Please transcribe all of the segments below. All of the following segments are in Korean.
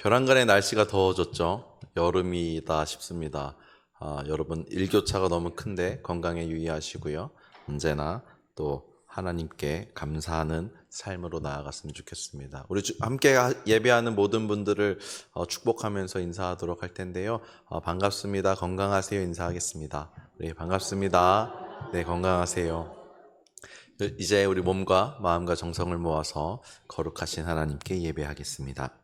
벼랑간의 날씨가 더워졌죠. 여름이다 싶습니다. 여러분 일교차가 너무 큰데 건강에 유의하시고요. 언제나 또 하나님께 감사하는 삶으로 나아갔으면 좋겠습니다. 우리 함께 예배하는 모든 분들을 축복하면서 인사하도록 할 텐데요. 반갑습니다. 건강하세요. 인사하겠습니다. 네, 반갑습니다. 네, 건강하세요. 이제 우리 몸과 마음과 정성을 모아서 거룩하신 하나님께 예배하겠습니다.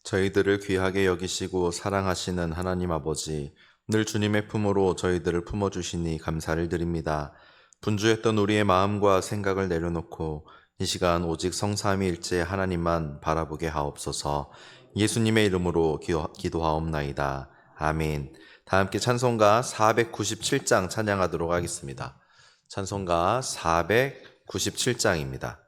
저희들을 귀하게 여기시고 사랑하시는 하나님 아버지, 늘 주님의 품으로 저희들을 품어주시니 감사를 드립니다. 분주했던 우리의 마음과 생각을 내려놓고 이 시간 오직 성삼위일체 하나님만 바라보게 하옵소서. 예수님의 이름으로 기도하옵나이다. 아멘. 다 함께 찬송가 497장 찬양하도록 하겠습니다. 찬송가 497장입니다.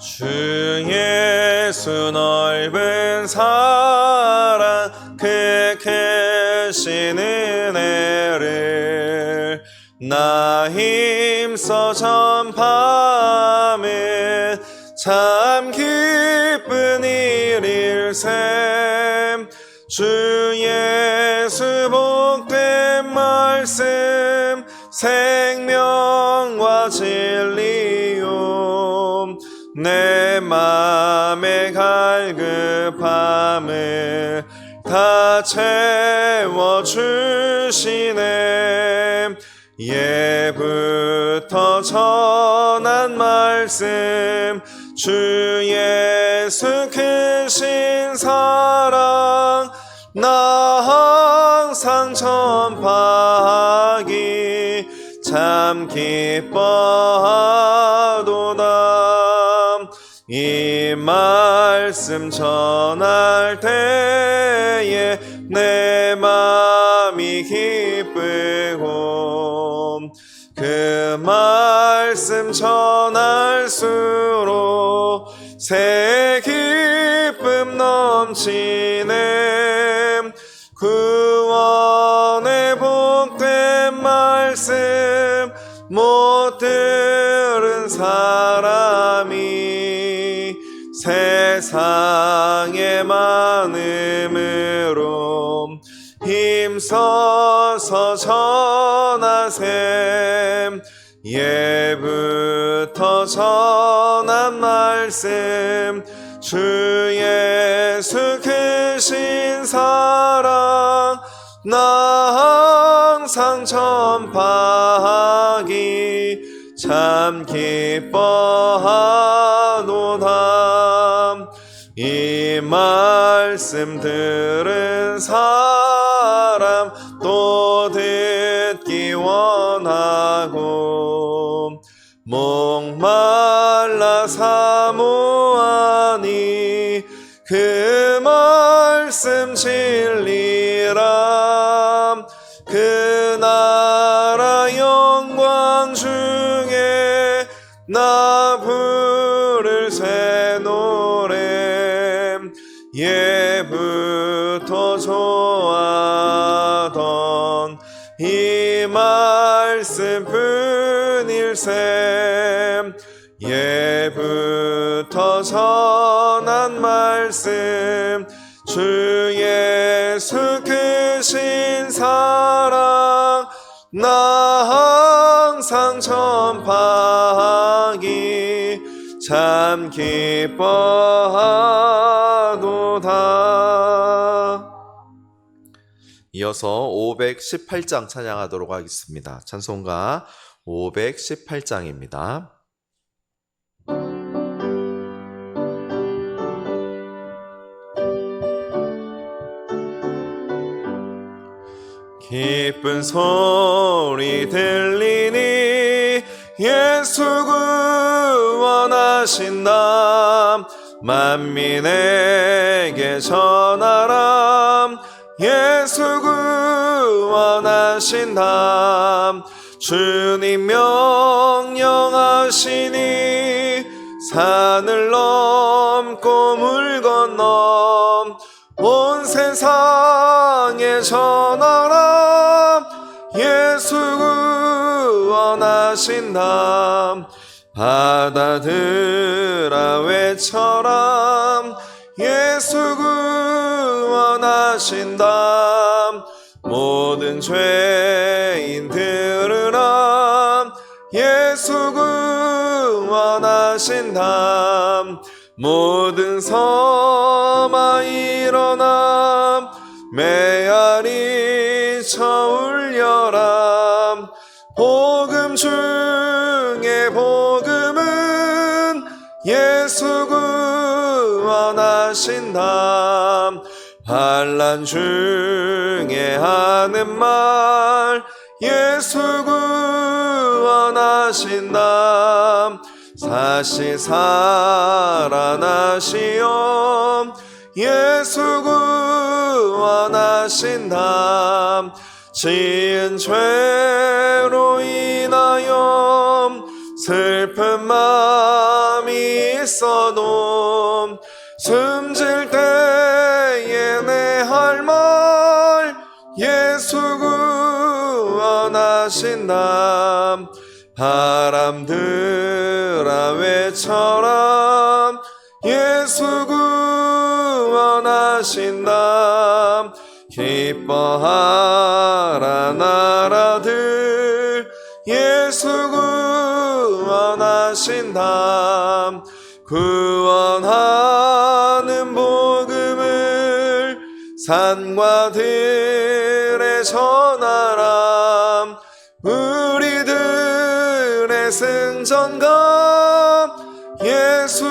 주 예수 넓은 사랑 그 크신 은혜를 나 힘써 전파하면 참 기쁜 일일셈. 주 예수 복된 말씀 생명과 진리요 내 맘의 갈급함을 다 채워주시네. 예부터 전한 말씀 주 예수 크신 사랑 나 항상 전파하기 참 기뻐하도다. 이 말씀 전할 때에 내 맘이 기쁘고 그 말씀 전할수록 새 기쁨 넘치네. 구원의 복된 말씀 못 들은 사람이 세상에 많음으로 힘써서 전하셈. 예부터 전한 말씀 주 예수 크신 사랑 나 항상 전파하기 참 기뻐하노다. 이 말씀 들은 사람 또 듣기 원하고 목말라 사모하니 그 말씀 진리라. 그 나라 영광 중에 나 부를 새 노래 예부터 좋아하던 이 말씀 뿐일셈. 예부터 전한 말씀 주 예수 크신 사랑 나 항상 전파하기 참 기뻐하도다. 이어서 518장 찬양하도록 하겠습니다. 찬송가 518장입니다. 기쁜 소리 들리니 예수 구원하신다. 만민에게 전하라. 예수 구원하신다. 주님 명령하시니 산을 넘고 물 건너 온 세상에 전하라. 예수 구원하신다. 바다들아 외쳐라. 예수 구원하신다. 모든 죄인 들으라. 예수 구원하신다. 모든 섬아 일어나 메아리 쳐 울려라. 복음 중에 복음은 예수 구원하신다. 반란 중에 하는 말 예수 구원하신다. 다시 살아나시오. 예수 구원하신다. 지은 죄로 인하여 슬픈 마음이 있어도 숨질 때에 내 할 말 예수 구원하신다. 바람들아 외쳐라. 예수 구원하신다. 기뻐하라 나라들 예수 구원하신다. 구원하는 복음을 산과 들에 전하라. 우리들의 승전가 예수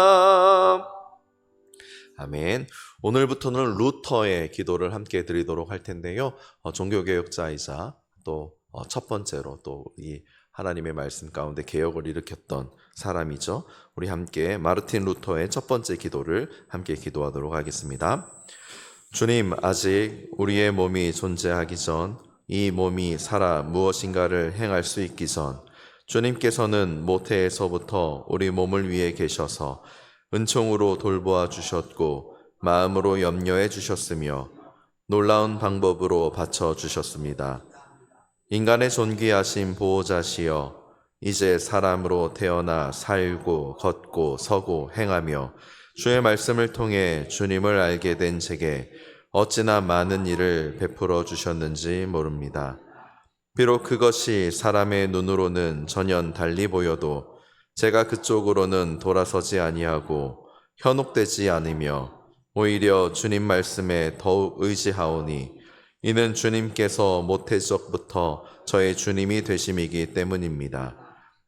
구원하신다. 아멘. 오늘부터는 루터의 기도를 함께 드리도록 할 텐데요. 종교개혁자이자 또 첫 번째로 또 이 하나님의 말씀 가운데 개혁을 일으켰던 사람이죠. 우리 함께 마르틴 루터의 첫 번째 기도를 함께 기도하도록 하겠습니다. 주님, 아직 우리의 몸이 존재하기 전, 이 몸이 살아 무엇인가를 행할 수 있기 전, 주님께서는 모태에서부터 우리 몸을 위해 계셔서 은총으로 돌보아 주셨고 마음으로 염려해 주셨으며 놀라운 방법으로 바쳐 주셨습니다. 인간의 존귀하신 보호자시여, 이제 사람으로 태어나 살고 걷고 서고 행하며 주의 말씀을 통해 주님을 알게 된 제게 어찌나 많은 일을 베풀어 주셨는지 모릅니다. 비록 그것이 사람의 눈으로는 전혀 달리 보여도 제가 그쪽으로는 돌아서지 아니하고 현혹되지 않으며 오히려 주님 말씀에 더욱 의지하오니 이는 주님께서 모태적부터 저의 주님이 되심이기 때문입니다.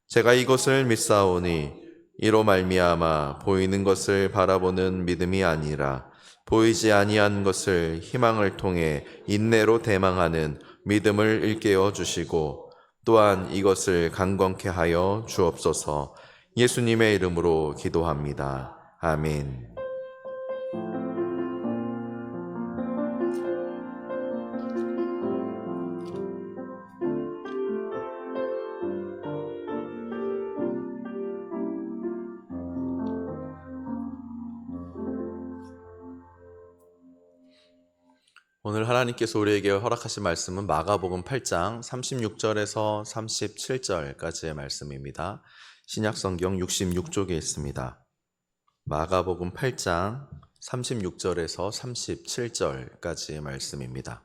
제가 이것을 믿사오니 이로 말미암아 보이는 것을 바라보는 믿음이 아니라 보이지 아니한 것을 희망을 통해 인내로 대망하는 믿음을 일깨워 주시고 또한 이것을 강건케 하여 주옵소서. 예수님의 이름으로 기도합니다. 아멘. 오늘 하나님께서 우리에게 허락하신 말씀은 마가복음 8장 36절에서 37절까지의 말씀입니다. 신약성경 66쪽에 있습니다. 마가복음 8장 36절에서 37절까지의 말씀입니다.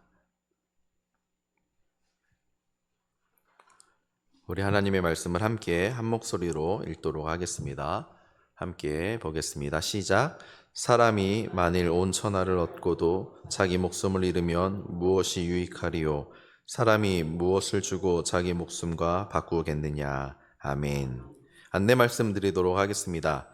우리 하나님의 말씀을 함께 한 목소리로 읽도록 하겠습니다. 함께 보겠습니다. 시작. 사람이 만일 온 천하를 얻고도 자기 목숨을 잃으면 무엇이 유익하리요? 사람이 무엇을 주고 자기 목숨과 바꾸겠느냐? 아멘. 안내 말씀드리도록 하겠습니다.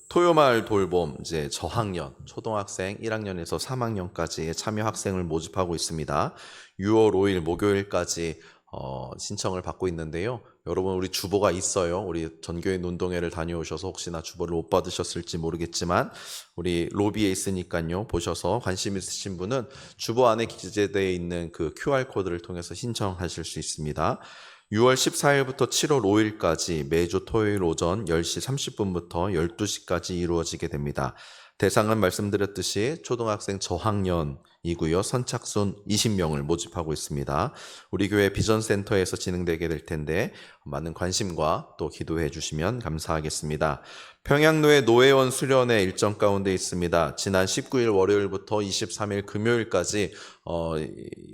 토요마을 돌봄 이제 저학년, 초등학생 1학년에서 3학년까지의 참여 학생을 모집하고 있습니다. 6월 5일 목요일까지 신청을 받고 있는데요. 여러분 우리 주보가 있어요. 우리 전교인 운동회를 다녀오셔서 혹시나 주보를 못 받으셨을지 모르겠지만 우리 로비에 있으니까요. 보셔서 관심 있으신 분은 주보 안에 기재되어 있는 그 QR코드를 통해서 신청하실 수 있습니다. 6월 14일부터 7월 5일까지 매주 토요일 오전 10시 30분부터 12시까지 이루어지게 됩니다. 대상은 말씀드렸듯이 초등학생 저학년이고요. 선착순 20명을 모집하고 있습니다. 우리 교회 비전센터에서 진행되게 될 텐데 많은 관심과 또 기도해 주시면 감사하겠습니다. 평양노회 노회원 수련회 일정 가운데 있습니다. 지난 19일 월요일부터 23일 금요일까지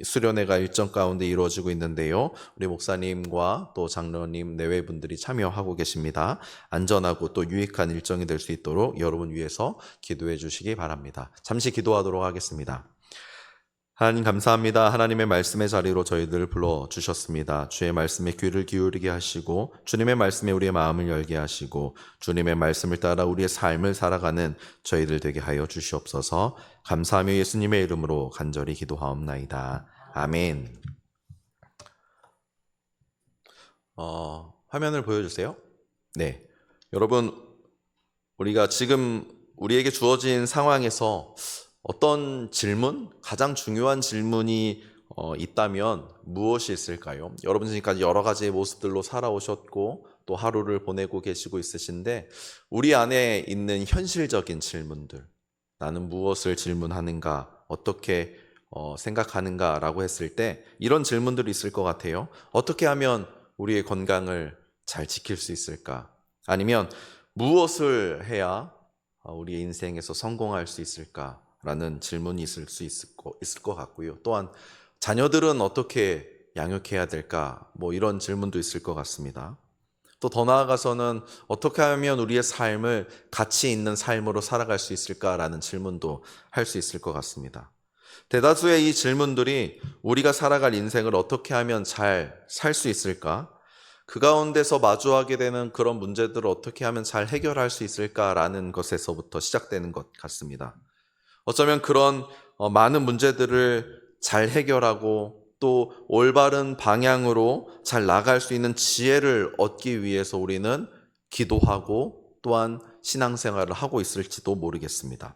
수련회가 일정 가운데 이루어지고 있는데요. 우리 목사님과 또 장로님 내외분들이 참여하고 계십니다. 안전하고 또 유익한 일정이 될 수 있도록 여러분 위해서 기도해 주시기 바랍니다. 잠시 기도하도록 하겠습니다. 하나님 감사합니다. 하나님의 말씀의 자리로 저희들을 불러주셨습니다. 주의 말씀에 귀를 기울이게 하시고 주님의 말씀에 우리의 마음을 열게 하시고 주님의 말씀을 따라 우리의 삶을 살아가는 저희들 되게 하여 주시옵소서. 감사하며 예수님의 이름으로 간절히 기도하옵나이다. 아멘. 화면을 보여주세요. 네, 여러분 우리가 지금 우리에게 주어진 상황에서 어떤 질문, 가장 중요한 질문이 있다면 무엇이 있을까요? 여러분 지금까지 여러 가지의 모습들로 살아오셨고 또 하루를 보내고 계시고 있으신데 우리 안에 있는 현실적인 질문들, 나는 무엇을 질문하는가, 어떻게 생각하는가라고 했을 때 이런 질문들이 있을 것 같아요. 어떻게 하면 우리의 건강을 잘 지킬 수 있을까? 아니면 무엇을 해야 우리의 인생에서 성공할 수 있을까? 라는 질문이 있을 것 같고요. 또한 자녀들은 어떻게 양육해야 될까? 이런 질문도 있을 것 같습니다. 또 더 나아가서는 어떻게 하면 우리의 삶을 가치 있는 삶으로 살아갈 수 있을까라는 질문도 할 수 있을 것 같습니다. 대다수의 이 질문들이 우리가 살아갈 인생을 어떻게 하면 잘 살 수 있을까? 그 가운데서 마주하게 되는 그런 문제들을 어떻게 하면 잘 해결할 수 있을까라는 것에서부터 시작되는 것 같습니다. 어쩌면 그런 많은 문제들을 잘 해결하고 또 올바른 방향으로 잘 나갈 수 있는 지혜를 얻기 위해서 우리는 기도하고 또한 신앙생활을 하고 있을지도 모르겠습니다.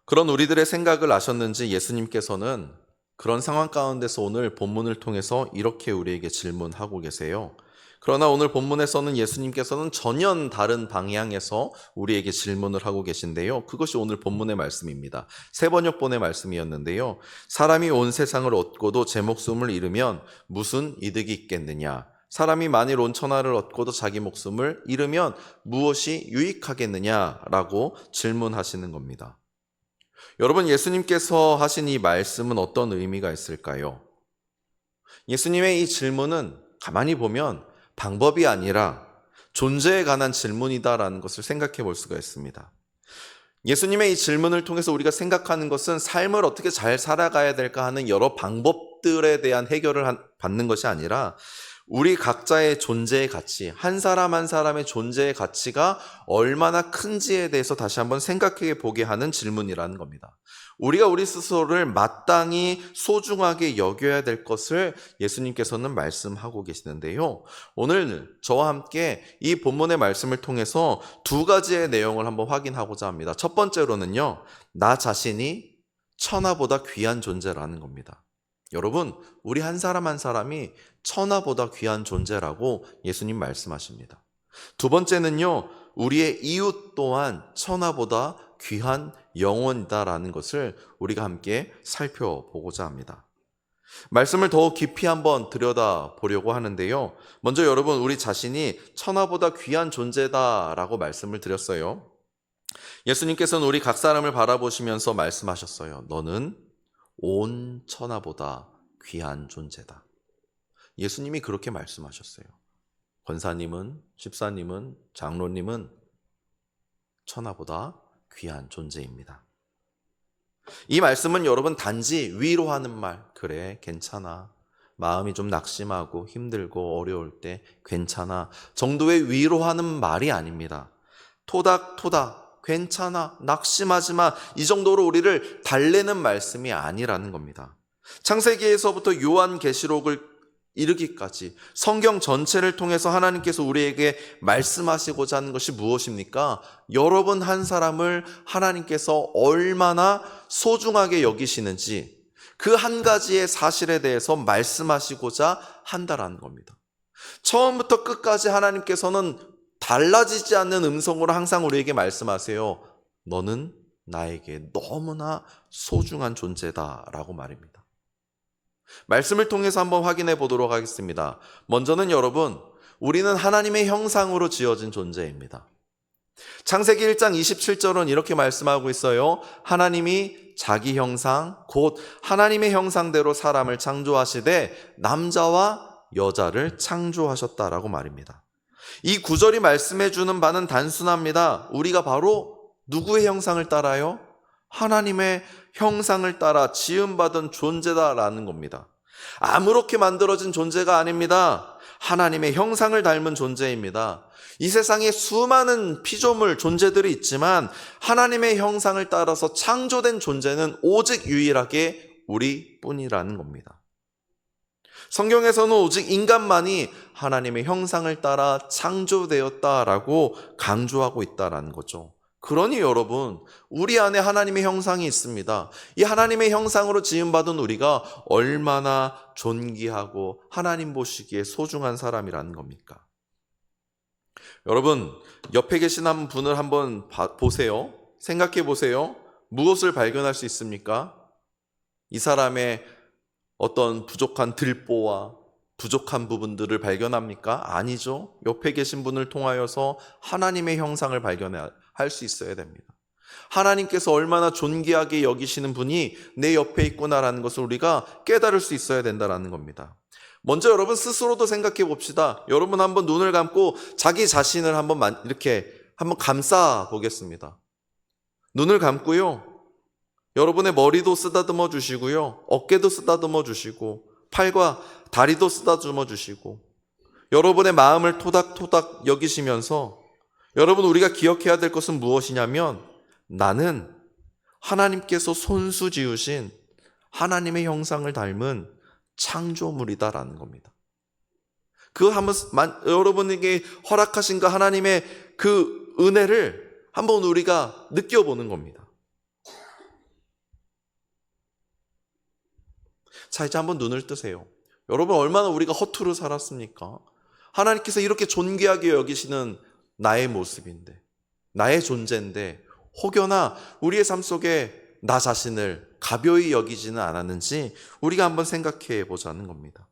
그런 우리들의 생각을 아셨는지 예수님께서는 그런 상황 가운데서 오늘 본문을 통해서 이렇게 우리에게 질문하고 계세요. 그러나 오늘 본문에서는 예수님께서는 전혀 다른 방향에서 우리에게 질문을 하고 계신데요. 그것이 오늘 본문의 말씀입니다. 세번역본의 말씀이었는데요. 사람이 온 세상을 얻고도 제 목숨을 잃으면 무슨 이득이 있겠느냐? 사람이 만일 온 천하를 얻고도 자기 목숨을 잃으면 무엇이 유익하겠느냐라고 질문하시는 겁니다. 여러분, 예수님께서 하신 이 말씀은 어떤 의미가 있을까요? 예수님의 이 질문은 가만히 보면 방법이 아니라 존재에 관한 질문이다라는 것을 생각해 볼 수가 있습니다. 예수님의 이 질문을 통해서 우리가 생각하는 것은 삶을 어떻게 잘 살아가야 될까 하는 여러 방법들에 대한 해결을 받는 것이 아니라 우리 각자의 존재의 가치, 한 사람 한 사람의 존재의 가치가 얼마나 큰지에 대해서 다시 한번 생각해 보게 하는 질문이라는 겁니다. 우리가 우리 스스로를 마땅히 소중하게 여겨야 될 것을 예수님께서는 말씀하고 계시는데요. 오늘 저와 함께 이 본문의 말씀을 통해서 두 가지의 내용을 한번 확인하고자 합니다. 첫 번째로는요, 나 자신이 천하보다 귀한 존재라는 겁니다. 여러분, 우리 한 사람 한 사람이 천하보다 귀한 존재라고 예수님 말씀하십니다. 두 번째는요, 우리의 이웃 또한 천하보다 귀한 영혼이다라는 것을 우리가 함께 살펴보고자 합니다. 말씀을 더욱 깊이 한번 들여다보려고 하는데요. 먼저 여러분, 우리 자신이 천하보다 귀한 존재다라고 말씀을 드렸어요. 예수님께서는 우리 각 사람을 바라보시면서 말씀하셨어요. 너는 온 천하보다 귀한 존재다. 예수님이 그렇게 말씀하셨어요. 권사님은, 집사님은, 장로님은 천하보다 귀한 존재입니다. 이 말씀은 여러분 단지 위로하는 말, 그래 괜찮아, 마음이 좀 낙심하고 힘들고 어려울 때 괜찮아 정도의 위로하는 말이 아닙니다. 토닥토닥 괜찮아, 낙심하지 마, 이 정도로 우리를 달래는 말씀이 아니라는 겁니다. 창세기에서부터 요한계시록을 이르기까지 성경 전체를 통해서 하나님께서 우리에게 말씀하시고자 하는 것이 무엇입니까? 여러분 한 사람을 하나님께서 얼마나 소중하게 여기시는지 그 한 가지의 사실에 대해서 말씀하시고자 한다라는 겁니다. 처음부터 끝까지 하나님께서는 달라지지 않는 음성으로 항상 우리에게 말씀하세요. 너는 나에게 너무나 소중한 존재다라고 말입니다. 말씀을 통해서 한번 확인해 보도록 하겠습니다. 먼저는 여러분, 우리는 하나님의 형상으로 지어진 존재입니다. 창세기 1장 27절은 이렇게 말씀하고 있어요. 하나님이 자기 형상, 곧 하나님의 형상대로 사람을 창조하시되 남자와 여자를 창조하셨다라고 말입니다. 이 구절이 말씀해 주는 바는 단순합니다. 우리가 바로 누구의 형상을 따라요? 하나님의 형상을 따라 지음받은 존재다라는 겁니다. 아무렇게 만들어진 존재가 아닙니다. 하나님의 형상을 닮은 존재입니다. 이 세상에 수많은 피조물 존재들이 있지만 하나님의 형상을 따라서 창조된 존재는 오직 유일하게 우리뿐이라는 겁니다. 성경에서는 오직 인간만이 하나님의 형상을 따라 창조되었다라고 강조하고 있다라는 거죠. 그러니 여러분, 우리 안에 하나님의 형상이 있습니다. 이 하나님의 형상으로 지음받은 우리가 얼마나 존귀하고 하나님 보시기에 소중한 사람이라는 겁니까? 여러분, 옆에 계신 한 분을 한번 보세요. 생각해 보세요. 무엇을 발견할 수 있습니까? 이 사람의 어떤 부족한 들보와 부족한 부분들을 발견합니까? 아니죠. 옆에 계신 분을 통하여서 하나님의 형상을 발견할 수 있어야 됩니다. 하나님께서 얼마나 존귀하게 여기시는 분이 내 옆에 있구나라는 것을 우리가 깨달을 수 있어야 된다는 겁니다. 먼저 여러분 스스로도 생각해 봅시다. 여러분 한번 눈을 감고 자기 자신을 한번 이렇게 한번 감싸 보겠습니다. 눈을 감고요. 여러분의 머리도 쓰다듬어 주시고요. 어깨도 쓰다듬어 주시고 팔과 다리도 쓰다듬어 주시고 여러분의 마음을 토닥토닥 여기시면서 여러분 우리가 기억해야 될 것은 무엇이냐면 나는 하나님께서 손수 지으신 하나님의 형상을 닮은 창조물이다라는 겁니다. 그 한번 여러분에게 허락하신 그 하나님의 그 은혜를 한번 우리가 느껴보는 겁니다. 자, 이제 한번 눈을 뜨세요. 여러분 얼마나 우리가 허투루 살았습니까? 하나님께서 이렇게 존귀하게 여기시는 나의 모습인데, 나의 존재인데 혹여나 우리의 삶 속에 나 자신을 가벼이 여기지는 않았는지 우리가 한번 생각해 보자는 겁니다.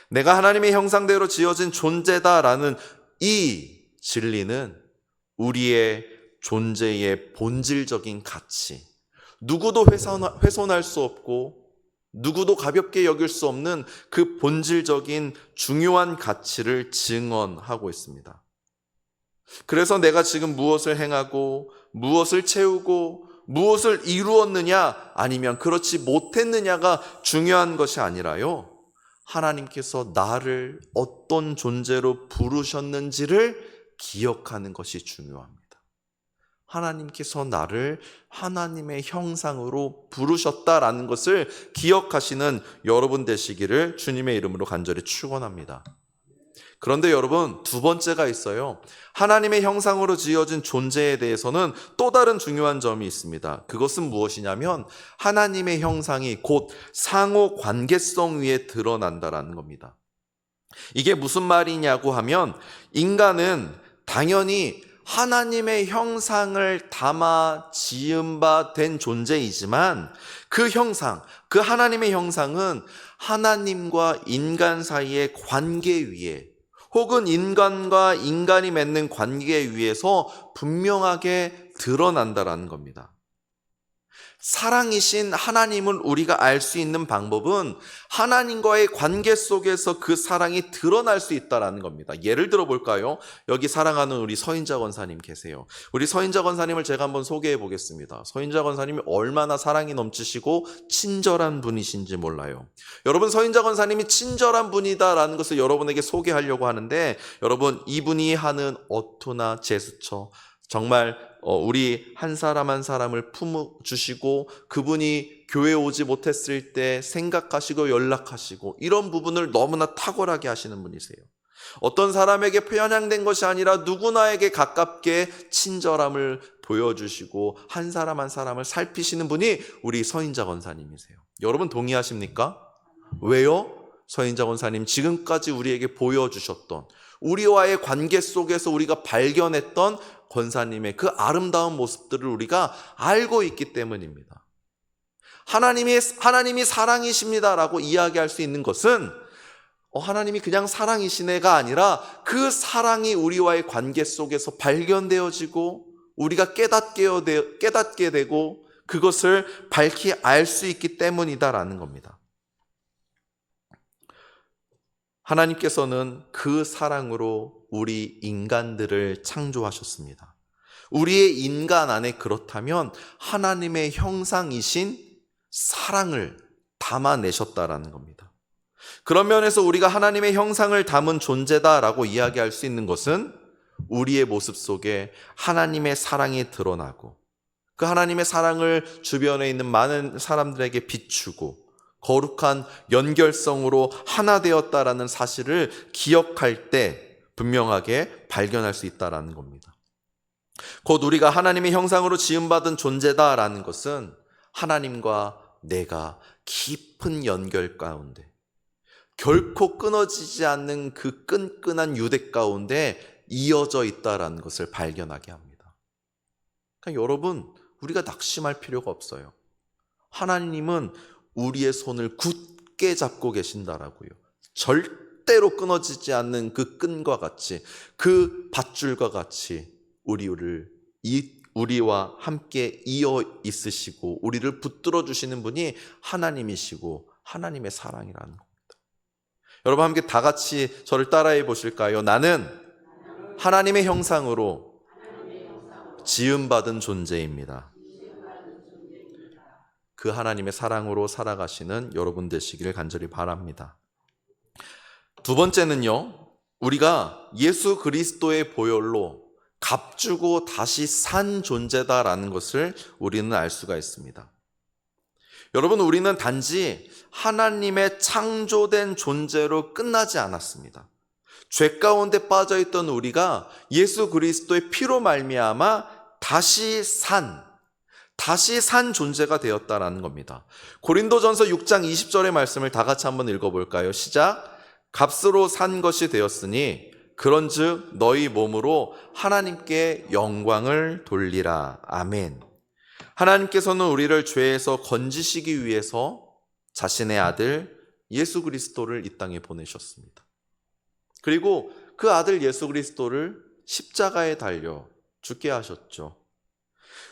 내가 하나님의 형상대로 지어진 존재다라는 이 진리는 우리의 존재의 본질적인 가치, 누구도 훼손할 수 없고 누구도 가볍게 여길 수 없는 그 본질적인 중요한 가치를 증언하고 있습니다. 그래서 내가 지금 무엇을 행하고 무엇을 채우고 무엇을 이루었느냐 아니면 그렇지 못했느냐가 중요한 것이 아니라요, 하나님께서 나를 어떤 존재로 부르셨는지를 기억하는 것이 중요합니다. 하나님께서 나를 하나님의 형상으로 부르셨다라는 것을 기억하시는 여러분 되시기를 주님의 이름으로 간절히 축원합니다. 그런데 여러분, 두 번째가 있어요. 하나님의 형상으로 지어진 존재에 대해서는 또 다른 중요한 점이 있습니다. 그것은 무엇이냐면 하나님의 형상이 곧 상호 관계성 위에 드러난다라는 겁니다. 이게 무슨 말이냐고 하면 인간은 당연히 하나님의 형상을 담아 지은 바 된 존재이지만 그 형상, 그 하나님의 형상은 하나님과 인간 사이의 관계 위에 혹은 인간과 인간이 맺는 관계 위에서 분명하게 드러난다라는 겁니다. 사랑이신 하나님을 우리가 알 수 있는 방법은 하나님과의 관계 속에서 그 사랑이 드러날 수 있다는 겁니다. 예를 들어 볼까요? 여기 사랑하는 우리 서인자 권사님 계세요. 우리 서인자 권사님을 제가 한번 소개해 보겠습니다. 서인자 권사님이 얼마나 사랑이 넘치시고 친절한 분이신지 몰라요. 여러분, 서인자 권사님이 친절한 분이다라는 것을 여러분에게 소개하려고 하는데, 여러분, 이분이 하는 어투나 제스처, 정말 우리 한 사람 한 사람을 품어주시고, 그분이 교회 오지 못했을 때 생각하시고 연락하시고, 이런 부분을 너무나 탁월하게 하시는 분이세요. 어떤 사람에게 편향된 것이 아니라 누구나에게 가깝게 친절함을 보여주시고 한 사람 한 사람을 살피시는 분이 우리 서인자 권사님이세요. 여러분 동의하십니까? 왜요? 서인자 권사님 지금까지 우리에게 보여주셨던, 우리와의 관계 속에서 우리가 발견했던 권사님의 그 아름다운 모습들을 우리가 알고 있기 때문입니다. 하나님이 사랑이십니다라고 이야기할 수 있는 것은 하나님이 그냥 사랑이시네가 아니라 그 사랑이 우리와의 관계 속에서 발견되어지고 우리가 깨닫게 되고 그것을 밝히 알 수 있기 때문이다라는 겁니다. 하나님께서는 그 사랑으로 우리 인간들을 창조하셨습니다. 우리의 인간 안에 그렇다면 하나님의 형상이신 사랑을 담아내셨다라는 겁니다. 그런 면에서 우리가 하나님의 형상을 담은 존재다라고 이야기할 수 있는 것은 우리의 모습 속에 하나님의 사랑이 드러나고 그 하나님의 사랑을 주변에 있는 많은 사람들에게 비추고 거룩한 연결성으로 하나 되었다라는 사실을 기억할 때 분명하게 발견할 수 있다라는 겁니다. 곧 우리가 하나님의 형상으로 지음받은 존재다라는 것은 하나님과 내가 깊은 연결 가운데 결코 끊어지지 않는 그 끈끈한 유대 가운데 이어져 있다라는 것을 발견하게 합니다. 그러니까 여러분, 우리가 낙심할 필요가 없어요. 하나님은 우리의 손을 굳게 잡고 계신다라고요. 절대로 끊어지지 않는 그 끈과 같이, 그 밧줄과 같이 우리와 함께 이어 있으시고 우리를 붙들어 주시는 분이 하나님이시고 하나님의 사랑이라는 겁니다. 여러분 함께 다 같이 저를 따라해 보실까요? 나는 하나님의 형상으로 지음받은 존재입니다. 그 하나님의 사랑으로 살아가시는 여러분 되시기를 간절히 바랍니다. 두 번째는요, 우리가 예수 그리스도의 보혈로 값주고 다시 산 존재다라는 것을 우리는 알 수가 있습니다. 여러분, 우리는 단지 하나님의 창조된 존재로 끝나지 않았습니다. 죄 가운데 빠져있던 우리가 예수 그리스도의 피로 말미암아 다시 산 존재가 되었다라는 겁니다. 고린도전서 6장 20절의 말씀을 다 같이 한번 읽어볼까요? 시작. 값으로 산 것이 되었으니 그런즉 너희 몸으로 하나님께 영광을 돌리라. 아멘. 하나님께서는 우리를 죄에서 건지시기 위해서 자신의 아들 예수 그리스도를 이 땅에 보내셨습니다. 그리고 그 아들 예수 그리스도를 십자가에 달려 죽게 하셨죠.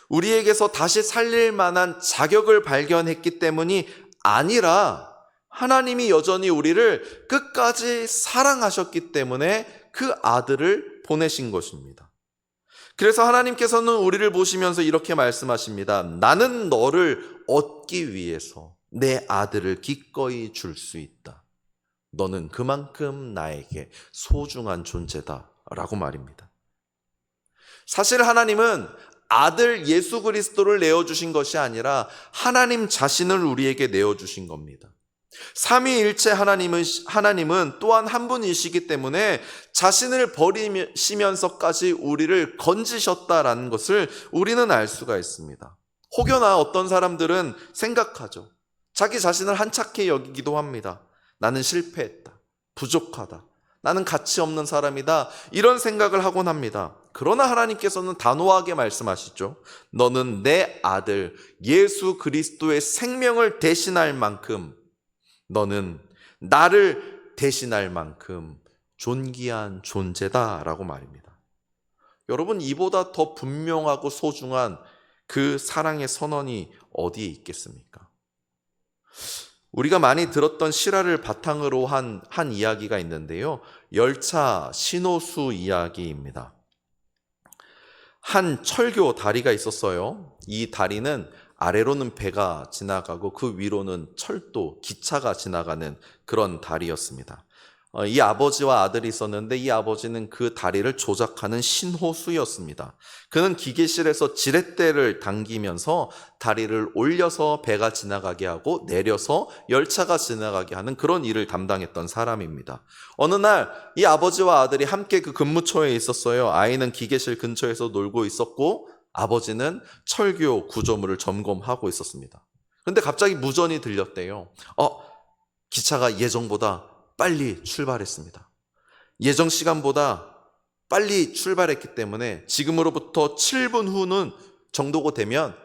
우리에게서 다시 살릴 만한 자격을 발견했기 때문이 아니라 하나님이 여전히 우리를 끝까지 사랑하셨기 때문에 그 아들을 보내신 것입니다. 그래서 하나님께서는 우리를 보시면서 이렇게 말씀하십니다. 나는 너를 얻기 위해서 내 아들을 기꺼이 줄 수 있다. 너는 그만큼 나에게 소중한 존재다 라고 말입니다. 사실 하나님은 아들 예수 그리스도를 내어주신 것이 아니라 하나님 자신을 우리에게 내어주신 겁니다. 삼위일체 하나님은 또한 한 분이시기 때문에 자신을 버리시면서까지 우리를 건지셨다라는 것을 우리는 알 수가 있습니다. 혹여나 어떤 사람들은 생각하죠. 자기 자신을 한착해 여기기도 합니다. 나는 실패했다. 부족하다. 나는 가치 없는 사람이다. 이런 생각을 하곤 합니다. 그러나 하나님께서는 단호하게 말씀하시죠. 너는 내 아들 예수 그리스도의 생명을 대신할 만큼, 너는 나를 대신할 만큼 존귀한 존재다라고 말입니다. 여러분, 이보다 더 분명하고 소중한 그 사랑의 선언이 어디에 있겠습니까? 우리가 많이 들었던 실화를 바탕으로 한 이야기가 있는데요. 열차 신호수 이야기입니다. 한 철교 다리가 있었어요. 이 다리는 아래로는 배가 지나가고 그 위로는 철도, 기차가 지나가는 그런 다리였습니다. 이 아버지와 아들이 있었는데 이 아버지는 그 다리를 조작하는 신호수였습니다. 그는 기계실에서 지렛대를 당기면서 다리를 올려서 배가 지나가게 하고 내려서 열차가 지나가게 하는 그런 일을 담당했던 사람입니다. 어느 날 이 아버지와 아들이 함께 그 근무처에 있었어요. 아이는 기계실 근처에서 놀고 있었고 아버지는 철교 구조물을 점검하고 있었습니다. 그런데 갑자기 무전이 들렸대요. 기차가 예정보다 빨리 출발했습니다. 예정 시간보다 빨리 출발했기 때문에 지금으로부터 7분 후는 정도가 되면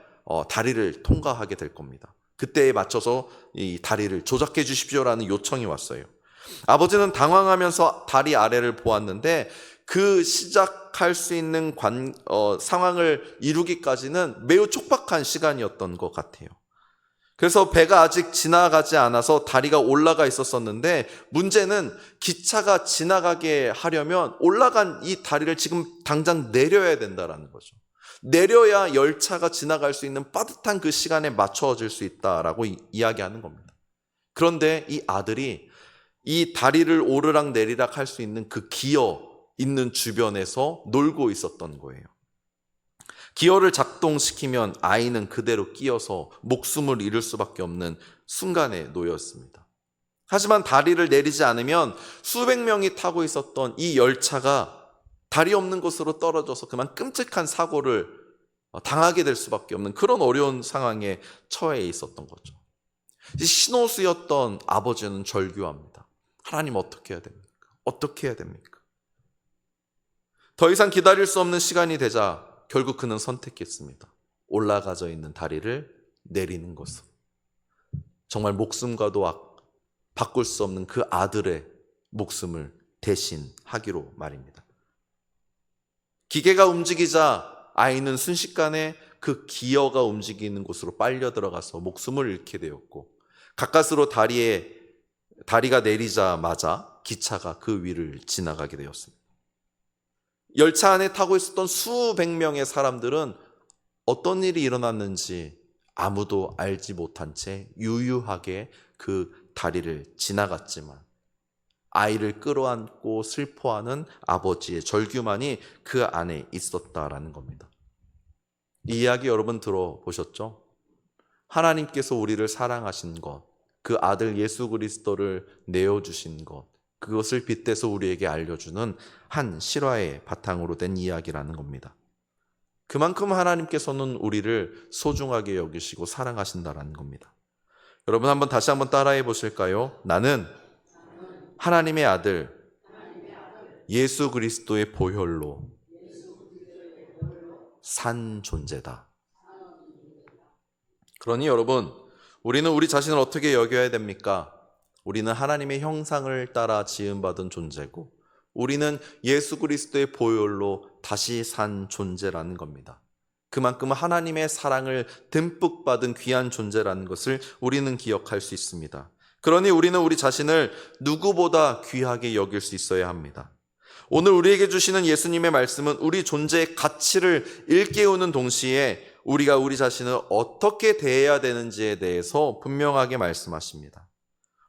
다리를 통과하게 될 겁니다. 그때에 맞춰서 이 다리를 조작해 주십시오라는 요청이 왔어요. 아버지는 당황하면서 다리 아래를 보았는데 그 시작할 수 있는 상황을 이루기까지는 매우 촉박한 시간이었던 것 같아요. 그래서 배가 아직 지나가지 않아서 다리가 올라가 있었었는데 문제는 기차가 지나가게 하려면 올라간 이 다리를 지금 당장 내려야 된다는 거죠. 내려야 열차가 지나갈 수 있는 빠듯한 그 시간에 맞춰질 수 있다라고 이야기하는 겁니다. 그런데 이 아들이 이 다리를 오르락 내리락 할 수 있는 그 기어 있는 주변에서 놀고 있었던 거예요. 기어를 작동시키면 아이는 그대로 끼어서 목숨을 잃을 수밖에 없는 순간에 놓였습니다. 하지만 다리를 내리지 않으면 수백 명이 타고 있었던 이 열차가 다리 없는 곳으로 떨어져서 그만 끔찍한 사고를 당하게 될 수밖에 없는 그런 어려운 상황에 처해 있었던 거죠. 신호수였던 아버지는 절규합니다. 하나님 어떻게 해야 됩니까? 어떻게 해야 됩니까? 더 이상 기다릴 수 없는 시간이 되자 결국 그는 선택했습니다. 올라가져 있는 다리를 내리는 것을. 정말 목숨과도 바꿀 수 없는 그 아들의 목숨을 대신하기로 말입니다. 기계가 움직이자 아이는 순식간에 그 기어가 움직이는 곳으로 빨려 들어가서 목숨을 잃게 되었고 가까스로 다리가 내리자마자 기차가 그 위를 지나가게 되었습니다. 열차 안에 타고 있었던 수백 명의 사람들은 어떤 일이 일어났는지 아무도 알지 못한 채 유유하게 그 다리를 지나갔지만 아이를 끌어안고 슬퍼하는 아버지의 절규만이 그 안에 있었다라는 겁니다. 이 이야기 여러분 들어보셨죠? 하나님께서 우리를 사랑하신 것, 그 아들 예수 그리스도를 내어주신 것, 그것을 빗대서 우리에게 알려주는 한 실화의 바탕으로 된 이야기라는 겁니다. 그만큼 하나님께서는 우리를 소중하게 여기시고 사랑하신다라는 겁니다. 여러분 다시 한번 따라해 보실까요? 나는 하나님의 아들 예수 그리스도의 보혈로 산 존재다. 그러니 여러분, 우리는 우리 자신을 어떻게 여겨야 됩니까? 우리는 하나님의 형상을 따라 지음받은 존재고 우리는 예수 그리스도의 보혈로 다시 산 존재라는 겁니다. 그만큼 하나님의 사랑을 듬뿍 받은 귀한 존재라는 것을 우리는 기억할 수 있습니다. 그러니 우리는 우리 자신을 누구보다 귀하게 여길 수 있어야 합니다. 오늘 우리에게 주시는 예수님의 말씀은 우리 존재의 가치를 일깨우는 동시에 우리가 우리 자신을 어떻게 대해야 되는지에 대해서 분명하게 말씀하십니다.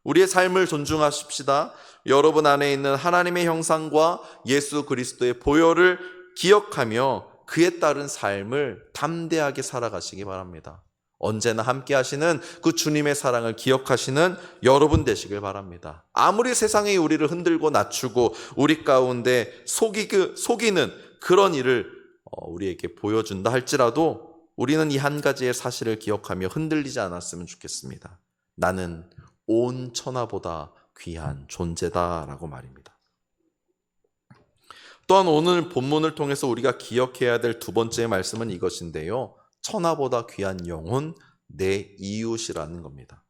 우리의 삶을 존중하십시다. 여러분 안에 있는 하나님의 형상과 예수 그리스도의 보혈을 기억하며 그에 따른 삶을 담대하게 살아가시기 바랍니다. 언제나 함께 하시는 그 주님의 사랑을 기억하시는 여러분 되시길 바랍니다. 아무리 세상이 우리를 흔들고 낮추고 우리 가운데 속이는 그런 일을 우리에게 보여준다 할지라도 우리는 이 한 가지의 사실을 기억하며 흔들리지 않았으면 좋겠습니다. 나는 온 천하보다 귀한 존재다라고 말입니다. 또한 오늘 본문을 통해서 우리가 기억해야 될 두 번째 말씀은 이것인데요. 천하보다 귀한 영혼, 내 이웃이라는 겁니다.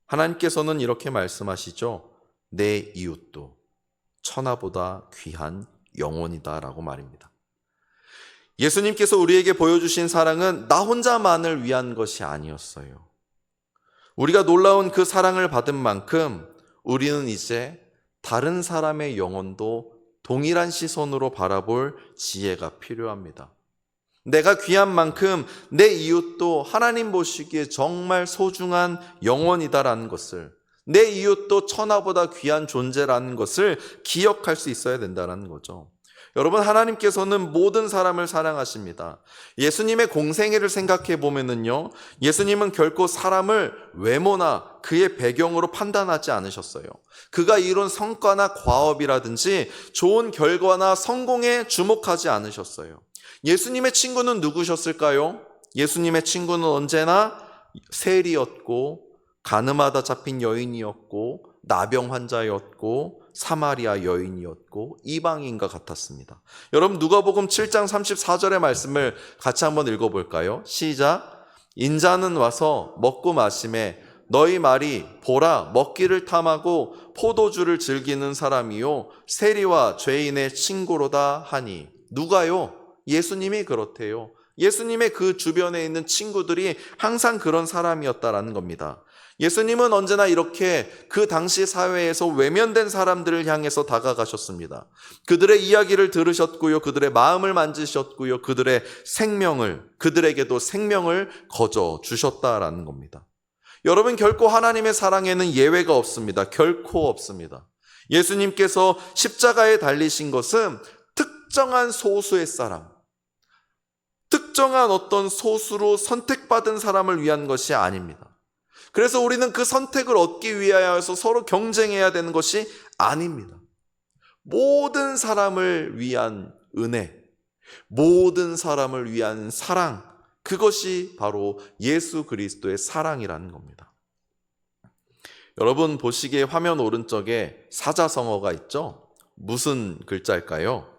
하나님께서는 이렇게 말씀하시죠. 내 이웃도 천하보다 귀한 영혼이다라고 말입니다. 예수님께서 우리에게 보여주신 사랑은 나 혼자만을 위한 것이 아니었어요. 우리가 놀라운 그 사랑을 받은 만큼 우리는 이제 다른 사람의 영혼도 동일한 시선으로 바라볼 지혜가 필요합니다. 내가 귀한 만큼 내 이웃도 하나님 보시기에 정말 소중한 영혼이다라는 것을, 내 이웃도 천하보다 귀한 존재라는 것을 기억할 수 있어야 된다는 거죠. 여러분, 하나님께서는 모든 사람을 사랑하십니다. 예수님의 공생애를 생각해 보면은요, 예수님은 결코 사람을 외모나 그의 배경으로 판단하지 않으셨어요. 그가 이룬 성과나 과업이라든지 좋은 결과나 성공에 주목하지 않으셨어요. 예수님의 친구는 누구셨을까요? 예수님의 친구는 언제나 세리였고, 가늠하다 잡힌 여인이었고, 나병 환자였고, 사마리아 여인이었고, 이방인과 같았습니다. 여러분, 누가복음 7장 34절의 말씀을 같이 한번 읽어볼까요? 시작. 인자는 와서 먹고 마심에 너희 말이 보라 먹기를 탐하고 포도주를 즐기는 사람이요 세리와 죄인의 친구로다 하니. 누가요? 예수님이 그렇대요. 예수님의 그 주변에 있는 친구들이 항상 그런 사람이었다라는 겁니다. 예수님은 언제나 이렇게 그 당시 사회에서 외면된 사람들을 향해서 다가가셨습니다. 그들의 이야기를 들으셨고요. 그들의 마음을 만지셨고요. 그들에게도 생명을 거저 주셨다라는 겁니다. 여러분, 결코 하나님의 사랑에는 예외가 없습니다. 결코 없습니다. 예수님께서 십자가에 달리신 것은 특정한 소수의 사람, 특정한 어떤 소수로 선택받은 사람을 위한 것이 아닙니다. 그래서 우리는 그 선택을 얻기 위하여서 서로 경쟁해야 되는 것이 아닙니다. 모든 사람을 위한 은혜, 모든 사람을 위한 사랑, 그것이 바로 예수 그리스도의 사랑이라는 겁니다. 여러분 보시기에 화면 오른쪽에 사자성어가 있죠? 무슨 글자일까요?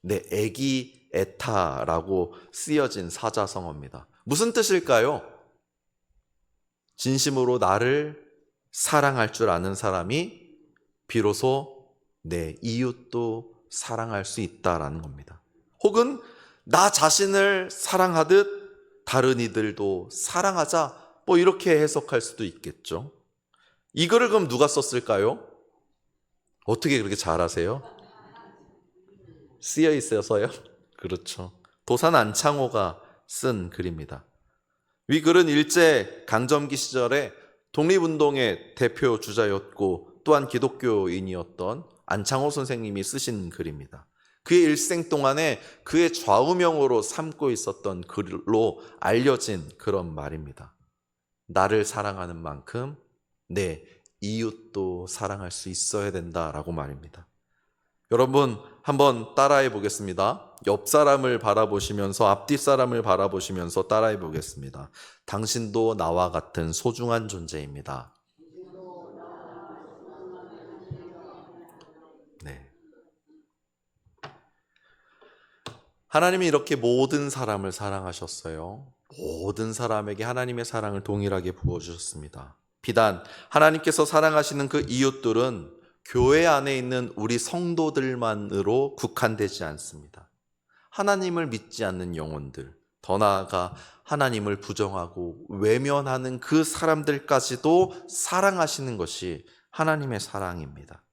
네, 애기 에타라고 쓰여진 사자성어입니다. 무슨 뜻일까요? 진심으로 나를 사랑할 줄 아는 사람이 비로소 내 이웃도 사랑할 수 있다라는 겁니다. 혹은 나 자신을 사랑하듯 다른 이들도 사랑하자, 뭐 이렇게 해석할 수도 있겠죠. 이 글을 그럼 누가 썼을까요? 어떻게 그렇게 잘 아세요? 쓰여 있어서요? 그렇죠. 도산 안창호가 쓴 글입니다. 이 글은 일제 강점기 시절에 독립운동의 대표 주자였고 또한 기독교인이었던 안창호 선생님이 쓰신 글입니다. 그의 일생 동안에 그의 좌우명으로 삼고 있었던 글로 알려진 그런 말입니다. 나를 사랑하는 만큼 내 이웃도 사랑할 수 있어야 된다라고 말입니다. 여러분 한번 따라해 보겠습니다. 옆 사람을 바라보시면서 앞뒤 사람을 바라보시면서 따라해 보겠습니다. 당신도 나와 같은 소중한 존재입니다. 네. 하나님이 이렇게 모든 사람을 사랑하셨어요. 모든 사람에게 하나님의 사랑을 동일하게 부어주셨습니다. 비단 하나님께서 사랑하시는 그 이웃들은 교회 안에 있는 우리 성도들만으로 국한되지 않습니다. 하나님을 믿지 않는 영혼들, 더 나아가 하나님을 부정하고 외면하는 그 사람들까지도 사랑하시는 것이 하나님의 사랑입니다.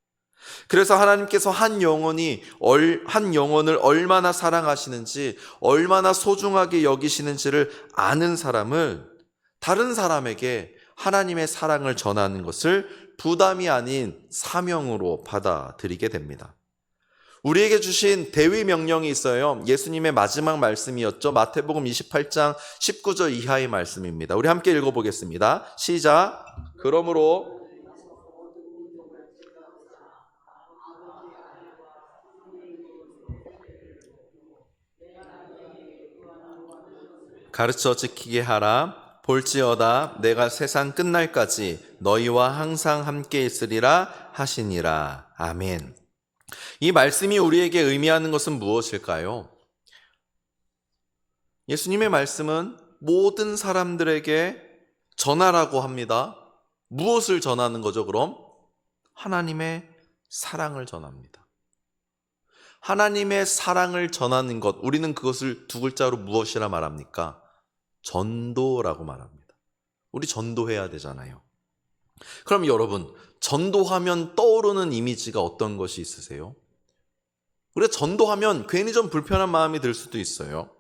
그래서 하나님께서 한 영혼을 얼마나 사랑하시는지, 얼마나 소중하게 여기시는지를 아는 사람을 다른 사람에게 하나님의 사랑을 전하는 것을 부담이 아닌 사명으로 받아들이게 됩니다. 우리에게 주신 대위 명령이 있어요. 예수님의 마지막 말씀이었죠. 마태복음 28장 19절 이하의 말씀입니다. 우리 함께 읽어보겠습니다. 시작. 그러므로 가르쳐 지키게 하라. 볼지어다 내가 세상 끝날까지 너희와 항상 함께 있으리라 하시니라. 아멘. 이 말씀이 우리에게 의미하는 것은 무엇일까요? 예수님의 말씀은 모든 사람들에게 전하라고 합니다. 무엇을 전하는 거죠, 그럼? 하나님의 사랑을 전합니다. 하나님의 사랑을 전하는 것, 우리는 그것을 두 글자로 무엇이라 말합니까? 전도라고 말합니다. 우리 전도해야 되잖아요. 그럼 여러분, 전도하면 떠오르는 이미지가 어떤 것이 있으세요? 우리가 전도하면 괜히 좀 불편한 마음이 들 수도 있어요.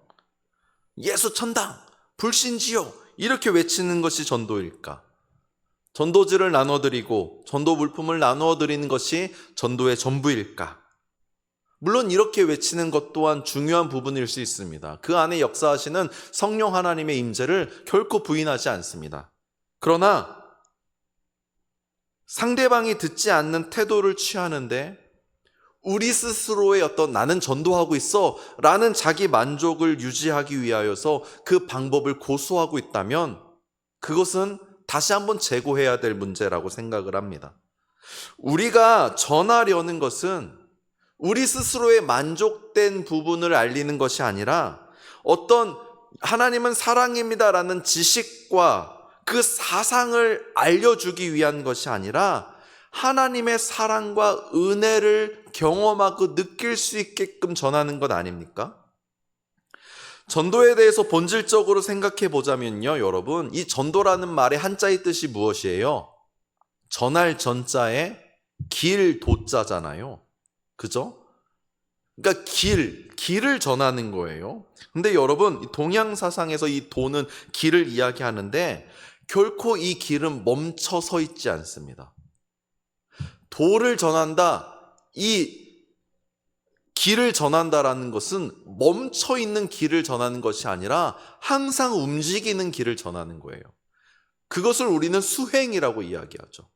예수 천당, 불신지요, 이렇게 외치는 것이 전도일까? 전도지를 나눠드리고 전도 물품을 나누어드리는 것이 전도의 전부일까? 물론 이렇게 외치는 것 또한 중요한 부분일 수 있습니다. 그 안에 역사하시는 성령 하나님의 임재를 결코 부인하지 않습니다. 그러나 상대방이 듣지 않는 태도를 취하는데 우리 스스로의 어떤 나는 전도하고 있어 라는 자기 만족을 유지하기 위하여서 그 방법을 고수하고 있다면 그것은 다시 한번 재고해야 될 문제라고 생각을 합니다. 우리가 전하려는 것은 우리 스스로의 만족된 부분을 알리는 것이 아니라 어떤 하나님은 사랑입니다라는 지식과 그 사상을 알려주기 위한 것이 아니라 하나님의 사랑과 은혜를 경험하고 느낄 수 있게끔 전하는 것 아닙니까? 전도에 대해서 본질적으로 생각해 보자면요, 여러분, 이 전도라는 말의 한자의 뜻이 무엇이에요? 전할 전자에 길 도자잖아요. 그죠? 그러니까 길을 전하는 거예요. 근데 여러분, 동양 사상에서 이 도는 길을 이야기하는데 결코 이 길은 멈춰 서 있지 않습니다. 도를 전한다, 이 길을 전한다라는 것은 멈춰 있는 길을 전하는 것이 아니라 항상 움직이는 길을 전하는 거예요. 그것을 우리는 수행이라고 이야기하죠.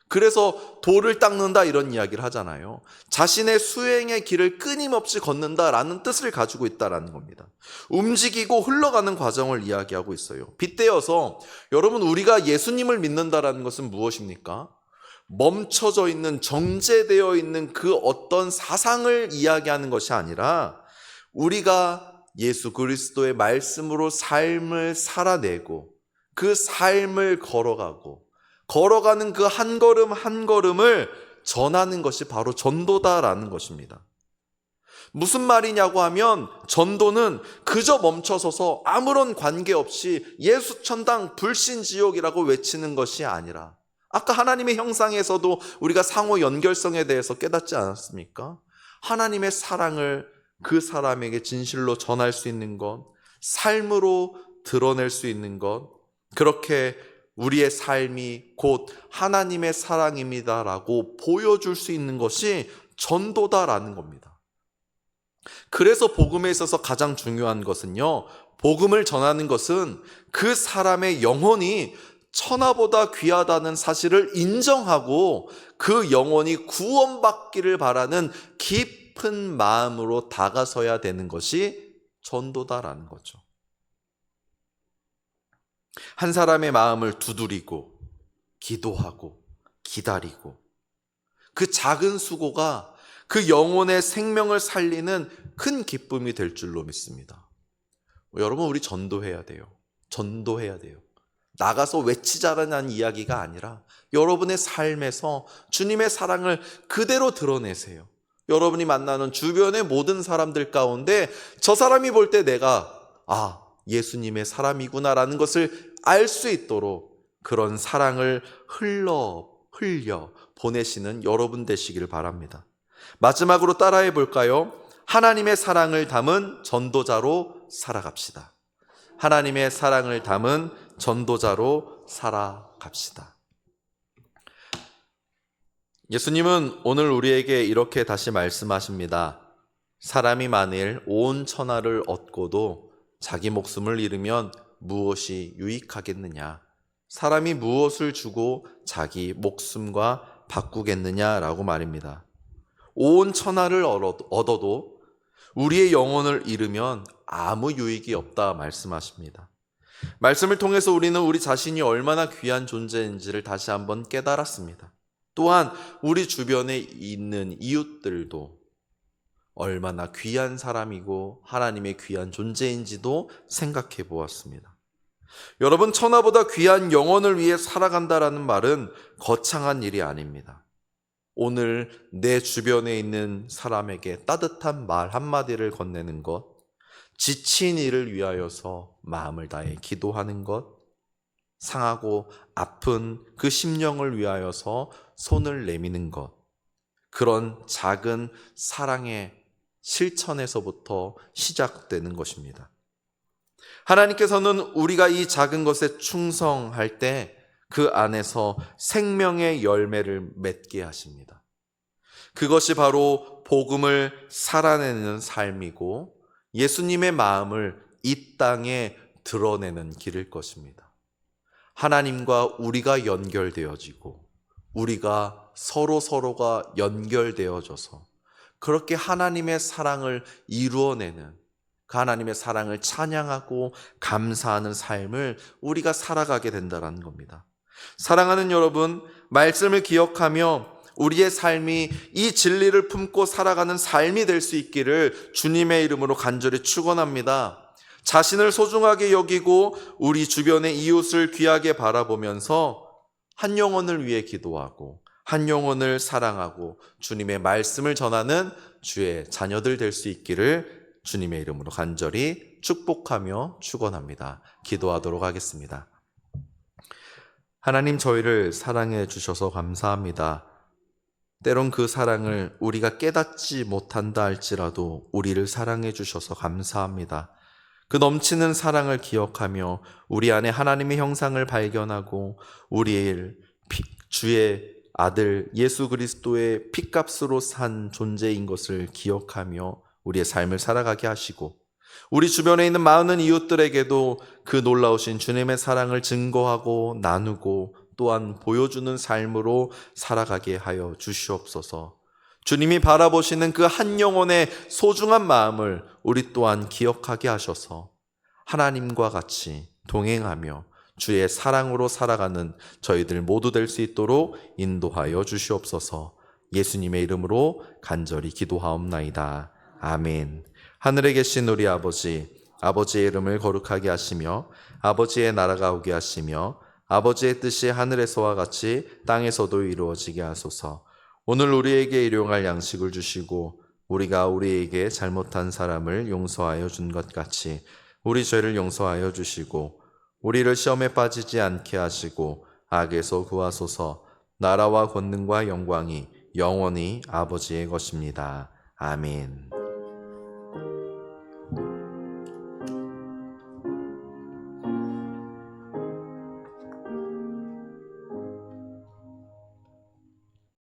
그래서 도를 닦는다 이런 이야기를 하잖아요. 자신의 수행의 길을 끊임없이 걷는다라는 뜻을 가지고 있다라는 겁니다. 움직이고 흘러가는 과정을 이야기하고 있어요. 빗대어서 여러분, 우리가 예수님을 믿는다라는 것은 무엇입니까? 멈춰져 있는, 정제되어 있는 그 어떤 사상을 이야기하는 것이 아니라 우리가 예수 그리스도의 말씀으로 삶을 살아내고 그 삶을 걸어가는 그 한 걸음 한 걸음을 전하는 것이 바로 전도다라는 것입니다. 무슨 말이냐고 하면 전도는 그저 멈춰서서 아무런 관계없이 예수 천당 불신 지옥이라고 외치는 것이 아니라 아까 하나님의 형상에서도 우리가 상호 연결성에 대해서 깨닫지 않았습니까? 하나님의 사랑을 그 사람에게 진실로 전할 수 있는 것, 삶으로 드러낼 수 있는 것, 그렇게 우리의 삶이 곧 하나님의 사랑입니다라고 보여줄 수 있는 것이 전도다라는 겁니다. 그래서 복음에 있어서 가장 중요한 것은요, 복음을 전하는 것은 그 사람의 영혼이 천하보다 귀하다는 사실을 인정하고 그 영혼이 구원받기를 바라는 깊은 마음으로 다가서야 되는 것이 전도다라는 거죠. 한 사람의 마음을 두드리고 기도하고 기다리고 그 작은 수고가 그 영혼의 생명을 살리는 큰 기쁨이 될 줄로 믿습니다. 여러분, 우리 전도해야 돼요. 전도해야 돼요. 나가서 외치자라는 이야기가 아니라 여러분의 삶에서 주님의 사랑을 그대로 드러내세요. 여러분이 만나는 주변의 모든 사람들 가운데 저 사람이 볼 때 내가 예수님의 사람이구나라는 것을 알 수 있도록 그런 사랑을 흘려 보내시는 여러분 되시길 바랍니다. 마지막으로 따라해 볼까요? 하나님의 사랑을 담은 전도자로 살아갑시다. 하나님의 사랑을 담은 전도자로 살아갑시다. 예수님은 오늘 우리에게 이렇게 다시 말씀하십니다. 사람이 만일 온 천하를 얻고도 자기 목숨을 잃으면 무엇이 유익하겠느냐? 사람이 무엇을 주고 자기 목숨과 바꾸겠느냐라고 말입니다. 온 천하를 얻어도 우리의 영혼을 잃으면 아무 유익이 없다 말씀하십니다. 말씀을 통해서 우리는 우리 자신이 얼마나 귀한 존재인지를 다시 한번 깨달았습니다. 또한 우리 주변에 있는 이웃들도 얼마나 귀한 사람이고 하나님의 귀한 존재인지도 생각해 보았습니다. 여러분, 천하보다 귀한 영혼을 위해 살아간다라는 말은 거창한 일이 아닙니다. 오늘 내 주변에 있는 사람에게 따뜻한 말 한마디를 건네는 것, 지친 이를 위하여서 마음을 다해 기도하는 것, 상하고 아픈 그 심령을 위하여서 손을 내미는 것, 그런 작은 사랑의 실천에서부터 시작되는 것입니다. 하나님께서는 우리가 이 작은 것에 충성할 때 그 안에서 생명의 열매를 맺게 하십니다. 그것이 바로 복음을 살아내는 삶이고 예수님의 마음을 이 땅에 드러내는 길일 것입니다. 하나님과 우리가 연결되어지고 우리가 서로가 연결되어져서 그렇게 하나님의 사랑을 이루어내는, 그 하나님의 사랑을 찬양하고 감사하는 삶을 우리가 살아가게 된다는 겁니다. 사랑하는 여러분, 말씀을 기억하며 우리의 삶이 이 진리를 품고 살아가는 삶이 될 수 있기를 주님의 이름으로 간절히 축원합니다. 자신을 소중하게 여기고 우리 주변의 이웃을 귀하게 바라보면서 한 영혼을 위해 기도하고 한 영혼을 사랑하고 주님의 말씀을 전하는 주의 자녀들 될 수 있기를 주님의 이름으로 간절히 축복하며 축원합니다. 기도하도록 하겠습니다. 하나님, 저희를 사랑해 주셔서 감사합니다. 때론 그 사랑을 우리가 깨닫지 못한다 할지라도 우리를 사랑해 주셔서 감사합니다. 그 넘치는 사랑을 기억하며 우리 안에 하나님의 형상을 발견하고 우리의 주의 아들 예수 그리스도의 핏값으로 산 존재인 것을 기억하며 우리의 삶을 살아가게 하시고 우리 주변에 있는 많은 이웃들에게도 그 놀라우신 주님의 사랑을 증거하고 나누고 또한 보여주는 삶으로 살아가게 하여 주시옵소서. 주님이 바라보시는 그 한 영혼의 소중한 마음을 우리 또한 기억하게 하셔서 하나님과 같이 동행하며 주의 사랑으로 살아가는 저희들 모두 될 수 있도록 인도하여 주시옵소서. 예수님의 이름으로 간절히 기도하옵나이다. 아멘. 하늘에 계신 우리 아버지, 아버지의 이름을 거룩하게 하시며 아버지의 나라가 오게 하시며 아버지의 뜻이 하늘에서와 같이 땅에서도 이루어지게 하소서. 오늘 우리에게 일용할 양식을 주시고 우리가 우리에게 잘못한 사람을 용서하여 준 것 같이 우리 죄를 용서하여 주시고 우리를 시험에 빠지지 않게 하시고 악에서 구하소서. 나라와 권능과 영광이 영원히 아버지의 것입니다. 아멘.